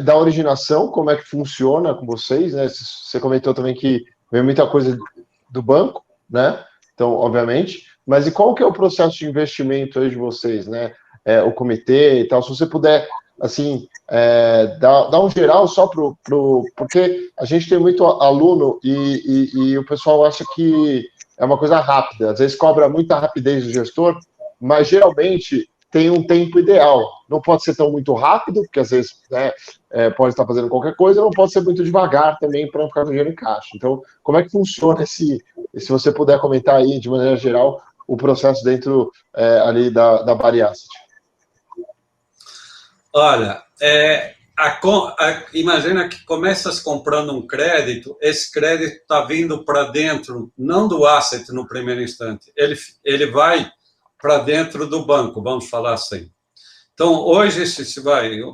da originação, como é que funciona com vocês, né? Você comentou também que vem muita coisa do banco, né? Então, obviamente, mas e qual que é o processo de investimento aí de vocês, né? O comitê e tal, se você puder, assim, dar um geral só porque a gente tem muito aluno e o pessoal acha que é uma coisa rápida, às vezes cobra muita rapidez do gestor, mas geralmente tem um tempo ideal. Não pode ser tão muito rápido, porque às vezes pode estar fazendo qualquer coisa, não pode ser muito devagar também para não ficar com dinheiro em caixa. Então, como é que funciona se você puder comentar aí, de maneira geral, o processo dentro ali da Bari Asset? Olha, imagina que começas comprando um crédito, esse crédito está vindo para dentro, não do asset no primeiro instante, ele vai para dentro do banco, vamos falar assim. Então, hoje,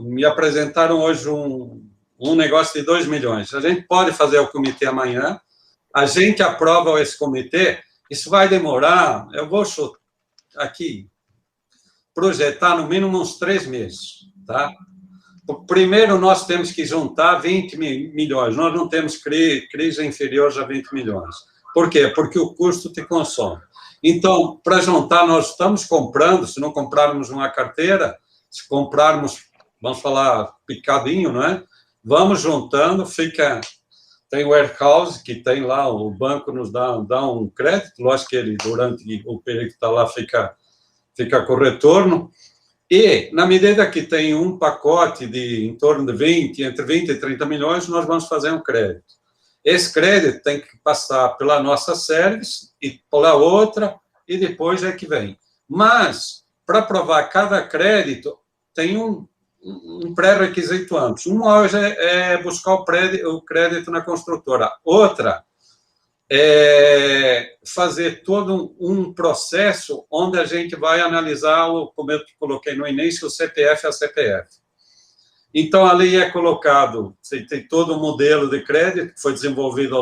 me apresentaram hoje um negócio de 2 milhões. A gente pode fazer o comitê amanhã, a gente aprova esse comitê, isso vai demorar, eu vou aqui projetar no mínimo uns 3 meses, tá? Primeiro, nós temos que juntar 20 milhões, nós não temos crise inferior a 20 milhões. Por quê? Porque o custo te consome. Então, para juntar, nós estamos comprando, se não comprarmos uma carteira, se comprarmos, vamos falar, picadinho, não é? Vamos juntando, tem o warehouse, que tem lá, o banco nos dá um crédito, lógico que ele, durante o período que está lá, fica com retorno, e, na medida que tem um pacote em torno de entre 20 e 30 milhões, nós vamos fazer um crédito. Esse crédito tem que passar pela nossa service e pela outra, e depois é que vem. Mas, para aprovar cada crédito, tem um pré-requisito antes. Uma hoje é buscar o crédito na construtora. Outra é fazer todo um processo onde a gente vai analisar, como eu coloquei no início, o CPF a CPF. Então, ali é colocado, tem todo um modelo de crédito que foi desenvolvido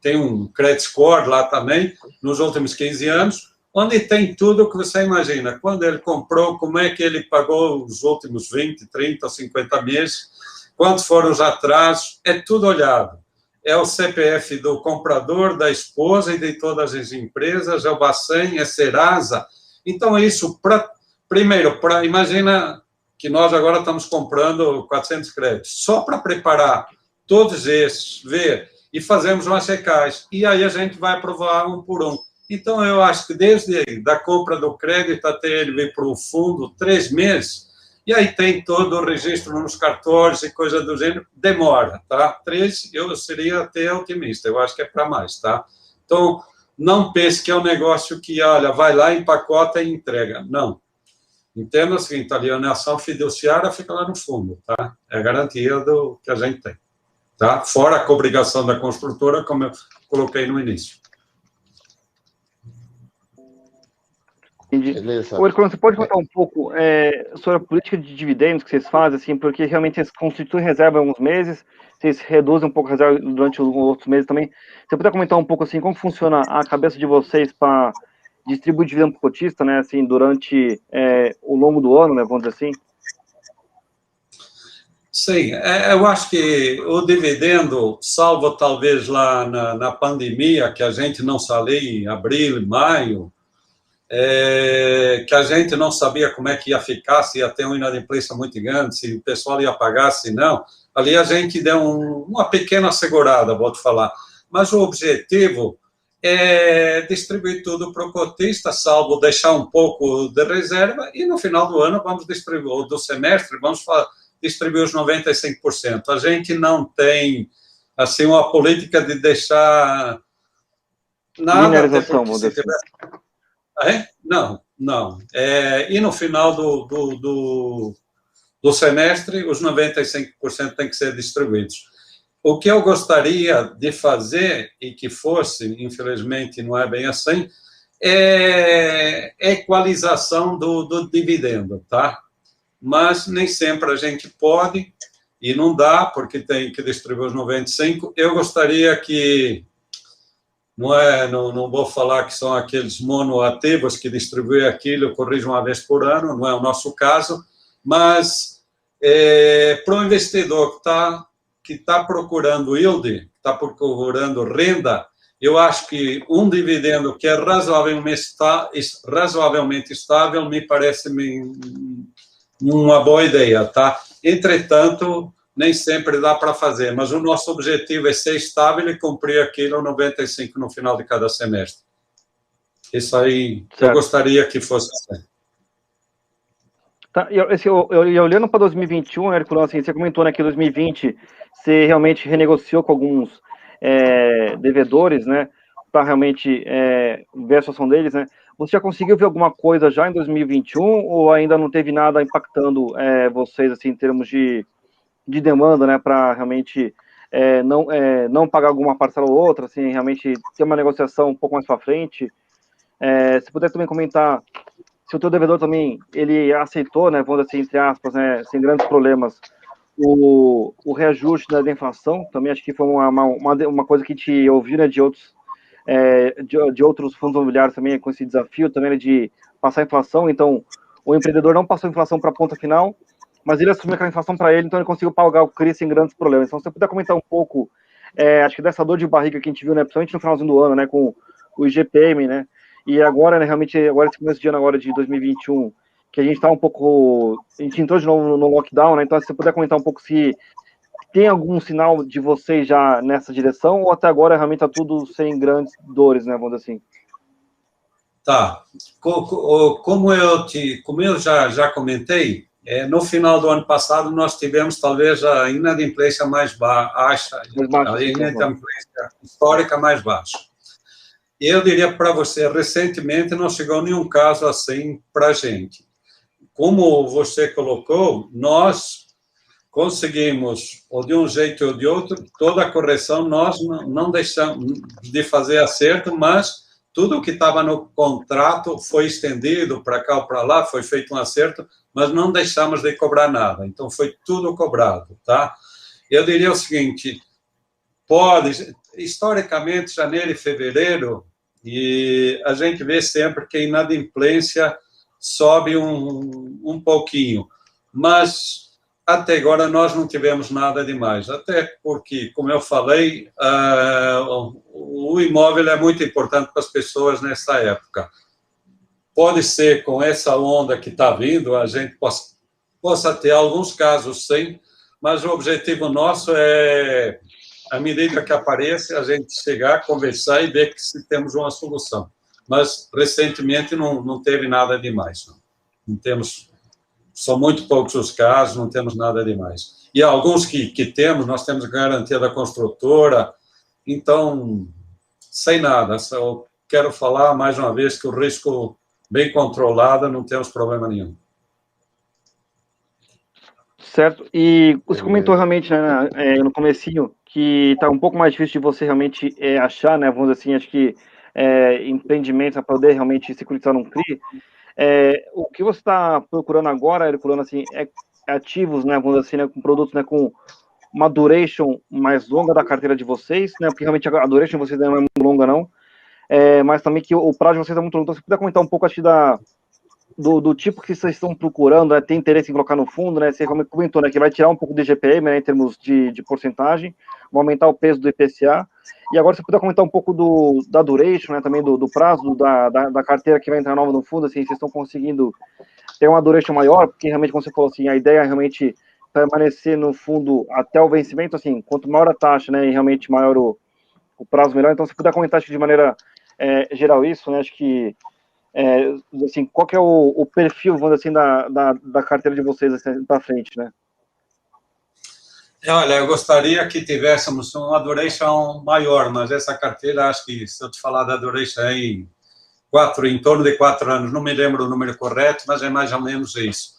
tem um credit score lá também, nos últimos 15 anos, onde tem tudo o que você imagina. Quando ele comprou, como é que ele pagou os últimos 20, 30, 50 meses, quantos foram os atrasos, é tudo olhado. É o CPF do comprador, da esposa e de todas as empresas, é o Bacen, é Serasa. Então, isso, imagina que nós agora estamos comprando 400 créditos, só para preparar todos esses, ver, e fazemos uma checagem, e aí a gente vai aprovar um por um. Então, eu acho que desde da compra do crédito até ele vir para o fundo, 3 meses, e aí tem todo o registro nos cartórios e coisa do gênero, demora, tá? 3, eu seria até otimista, eu acho que é para mais, tá? Então, não pense que é um negócio que, olha, vai lá, empacota e entrega. Não. Entenda o seguinte, a alienação fiduciária fica lá no fundo, tá? É a garantia do que a gente tem, tá? Fora a obrigação da construtora, como eu coloquei no início. Entendi. Você pode contar um pouco sobre a política de dividendos que vocês fazem, assim, porque realmente vocês constituem reserva alguns meses, vocês reduzem um pouco a reserva durante os outros meses também. Você puder comentar um pouco, assim, como funciona a cabeça de vocês para distribuir dividendo para o cotista, né, assim, durante o longo do ano, né, vamos dizer assim? Sim, eu acho que o dividendo, salvo talvez lá na pandemia, que a gente não sabia em abril, maio, que a gente não sabia como é que ia ficar, se ia ter uma inadimplência muito grande, se o pessoal ia pagar, se não. Ali a gente deu uma pequena segurada, vou te falar. Mas o objetivo é distribuir tudo para o cotista, salvo deixar um pouco de reserva, e no final do ano vamos distribuir, ou do semestre, vamos distribuir os 95%. A gente não tem, assim, uma política de deixar nada... Linearização, vamos dizer assim. Não. E no final do semestre, os 95% têm que ser distribuídos. O que eu gostaria de fazer, e que fosse, infelizmente não é bem assim, é equalização do dividendo, tá? Mas nem sempre a gente pode, e não dá, porque tem que distribuir os 95%. Eu gostaria que... Não vou falar que são aqueles monoativos que distribuem aquilo, corrigem uma vez por ano, não é o nosso caso, mas para o investidor que está procurando yield, que está procurando renda, eu acho que um dividendo que é razoavelmente estável me parece uma boa ideia, tá? Entretanto, nem sempre dá para fazer, mas o nosso objetivo é ser estável e cumprir aquilo 95 no final de cada semestre. Isso aí, eu gostaria que fosse assim. Tá, e olhando para 2021, Herculano, assim, você comentou, né, que em 2020 você realmente renegociou com alguns devedores, né, para realmente ver a situação deles, né? Você já conseguiu ver alguma coisa já em 2021 ou ainda não teve nada impactando vocês, assim, em termos de demanda, né, para realmente não pagar alguma parcela ou outra, assim, realmente ter uma negociação um pouco mais para frente? Se puder também comentar se o teu devedor também, ele aceitou, né, vamos dizer assim, entre aspas, né, sem grandes problemas, o reajuste, né, da inflação, também acho que foi uma coisa que te ouvi, né, de outros, de outros fundos imobiliários também, com esse desafio também, né, de passar a inflação. Então, o empreendedor não passou a inflação para a ponta final, mas ele assumiu aquela inflação para ele, então ele conseguiu pagar o CRI sem grandes problemas. Então, se você puder comentar um pouco, acho que dessa dor de barriga que a gente viu, né, principalmente no finalzinho do ano, né, com o IGPM, né, e agora, né, realmente, agora esse começo de ano agora de 2021, que a gente está um pouco, a gente entrou de novo no lockdown, né, então se você puder comentar um pouco se tem algum sinal de vocês já nessa direção, ou até agora realmente está tudo sem grandes dores, né, vamos dizer assim. Tá. Como eu já comentei, no final do ano passado nós tivemos talvez a inadimplência mais baixa, a inadimplência histórica mais baixa. Eu diria para você, recentemente não chegou nenhum caso assim para a gente. Como você colocou, nós conseguimos, ou de um jeito ou de outro, toda a correção, nós não deixamos de fazer acerto, mas tudo que estava no contrato foi estendido para cá ou para lá, foi feito um acerto, mas não deixamos de cobrar nada. Então, foi tudo cobrado, tá? Eu diria o seguinte, historicamente, janeiro e fevereiro, e a gente vê sempre que a inadimplência sobe um pouquinho, mas até agora nós não tivemos nada demais, até porque, como eu falei, o imóvel é muito importante para as pessoas nessa época. Pode ser com essa onda que está vindo, a gente possa ter alguns casos sim, mas o objetivo nosso é, à medida que apareça, a gente chegar, conversar e ver se temos uma solução. Mas, recentemente, não teve nada demais. Não temos, são muito poucos os casos, não temos nada demais. E alguns que temos, nós temos garantia da construtora, então, sem nada. Só quero falar, mais uma vez, que o risco bem controlado, não temos problema nenhum. Certo. E você comentou realmente, né, no comecinho, que está um pouco mais difícil de você realmente achar, né, vamos dizer assim, acho que empreendimentos para poder realmente securitizar um CRI. O que você está procurando agora, Herculano, assim, é ativos, né, vamos dizer assim, né, com produtos, né, com uma duration mais longa da carteira de vocês, né, porque realmente a duration de vocês não é muito longa, não, mas também que o prazo de vocês é muito longo. Então, se puder comentar um pouco, acho que do tipo que vocês estão procurando, tem interesse em colocar no fundo, né? Você comentou, né, que vai tirar um pouco do IGPM, né, em termos de porcentagem, vai aumentar o peso do IPCA. E agora, se puder comentar um pouco da duration, né, também do prazo da carteira que vai entrar nova no fundo, assim, vocês estão conseguindo ter uma duration maior, porque realmente, como você falou, assim, a ideia é realmente permanecer no fundo até o vencimento, assim, quanto maior a taxa, né, e realmente maior o prazo, melhor. Então, se puder comentar, acho que de maneira geral isso, né, acho que assim, qual que é o perfil, vamos dizer assim, da carteira de vocês assim, para frente, né? Olha, eu gostaria que tivéssemos uma duration maior, mas essa carteira, acho que, se eu te falar da duration em torno de 4 anos, não me lembro o número correto, mas é mais ou menos isso.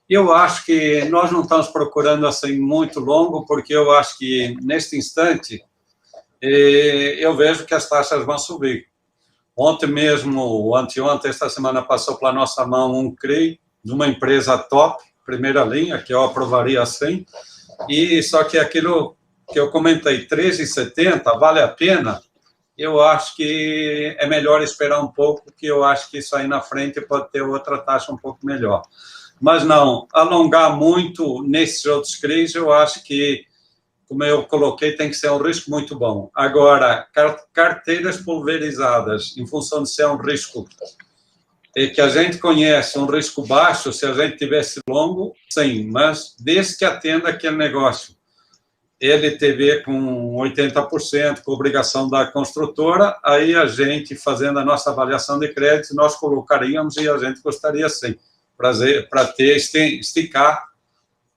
Eu acho que nós não estamos procurando assim muito longo, porque eu acho que, neste instante, eu vejo que as taxas vão subir. Ontem mesmo, anteontem, esta semana, passou pela nossa mão um CRI de uma empresa top, primeira linha, que eu aprovaria assim, e só que aquilo que eu comentei, 13,70, vale a pena? Eu acho que é melhor esperar um pouco, porque eu acho que isso aí na frente pode ter outra taxa um pouco melhor. Mas não, alongar muito nesses outros CRIs, eu acho que, como eu coloquei, tem que ser um risco muito bom. Agora, carteiras pulverizadas, em função de ser um risco que a gente conhece, um risco baixo, se a gente tivesse longo, sim, mas desde que atenda aquele negócio. LTV com 80%, com obrigação da construtora, aí a gente, fazendo a nossa avaliação de crédito, nós colocaríamos e a gente gostaria, sim, para ter, esticar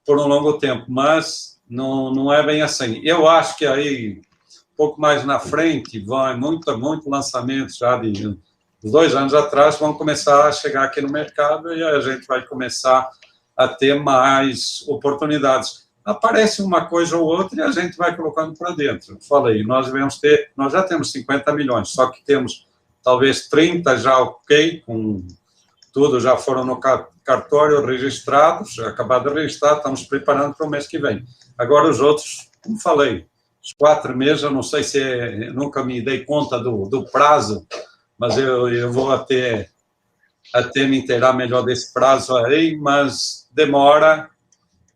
por um longo tempo, mas não é bem assim. Eu acho que aí, um pouco mais na frente, vai muito lançamento já de 2 anos atrás, vão começar a chegar aqui no mercado e a gente vai começar a ter mais oportunidades. Aparece uma coisa ou outra e a gente vai colocando para dentro. Falei, nós já temos 50 milhões, só que temos talvez 30 já ok, com tudo, já foram no cartório registrados, acabado de registrar, estamos preparando para o mês que vem. Agora os outros, como falei, os 4 meses, eu não sei se nunca me dei conta do prazo, mas eu vou até me inteirar melhor desse prazo aí, mas demora.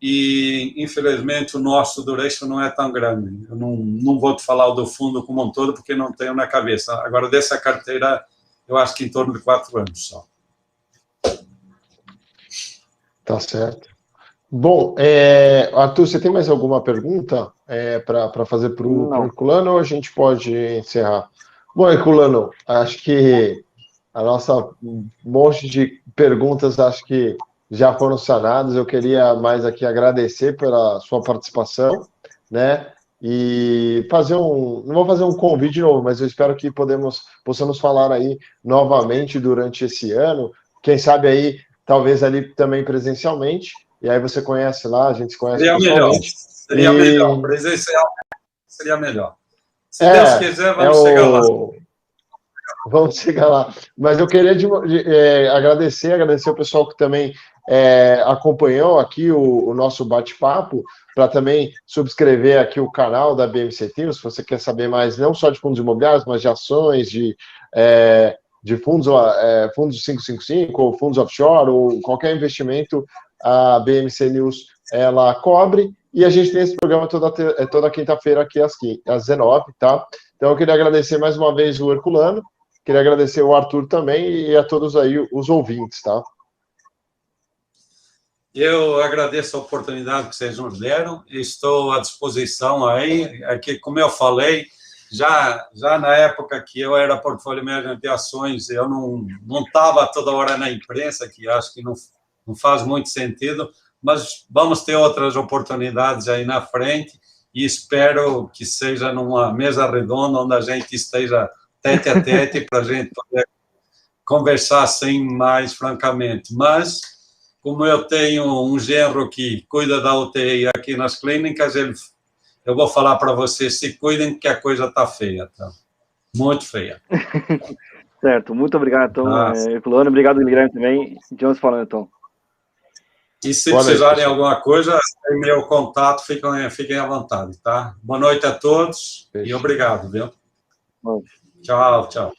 E, infelizmente, o nosso duration não é tão grande. Eu não vou te falar o do fundo como um todo, porque não tenho na cabeça. Agora, dessa carteira, eu acho que em torno de 4 anos só. Tá certo. Bom, Arthur, você tem mais alguma pergunta para fazer para o Herculano ou a gente pode encerrar? Bom, Herculano, acho que a nossa monte de perguntas, acho que já foram sanadas. Eu queria mais aqui agradecer pela sua participação, né? E não vou fazer um convite de novo, mas eu espero que possamos falar aí novamente durante esse ano. Quem sabe aí, talvez ali também presencialmente. E aí você conhece lá, a gente se conhece pessoalmente. Seria melhor. Presencial seria melhor. Se Deus quiser, vamos chegar lá. Vamos chegar lá. Mas eu queria agradecer o pessoal que também acompanhou aqui o nosso bate-papo, para também subscrever aqui o canal da BMC Team, se você quer saber mais, não só de fundos imobiliários, mas de ações, de fundos 555, ou fundos offshore, ou qualquer investimento, a BMC News, ela cobre, e a gente tem esse programa toda quinta-feira aqui às 19, tá? Então eu queria agradecer mais uma vez o Herculano, queria agradecer o Arthur também e a todos aí os ouvintes, tá? Eu agradeço a oportunidade que vocês nos deram, estou à disposição aí, aqui, como eu falei, já na época que eu era portfólio manager de ações, eu não estava toda hora na imprensa, que acho que não faz muito sentido, mas vamos ter outras oportunidades aí na frente e espero que seja numa mesa redonda onde a gente esteja tete a tete para a gente poder conversar assim mais francamente. Mas, como eu tenho um genro que cuida da UTI aqui nas clínicas, eu vou falar para vocês, se cuidem que a coisa está feia, tá? Muito feia. Certo, muito obrigado, então, Herculano, obrigado, Guilherme, também. Estamos falando, então. E se precisarem de alguma coisa, tem meu contato, fiquem à vontade, tá? Boa noite a todos e obrigado, viu? Bom. Tchau, tchau.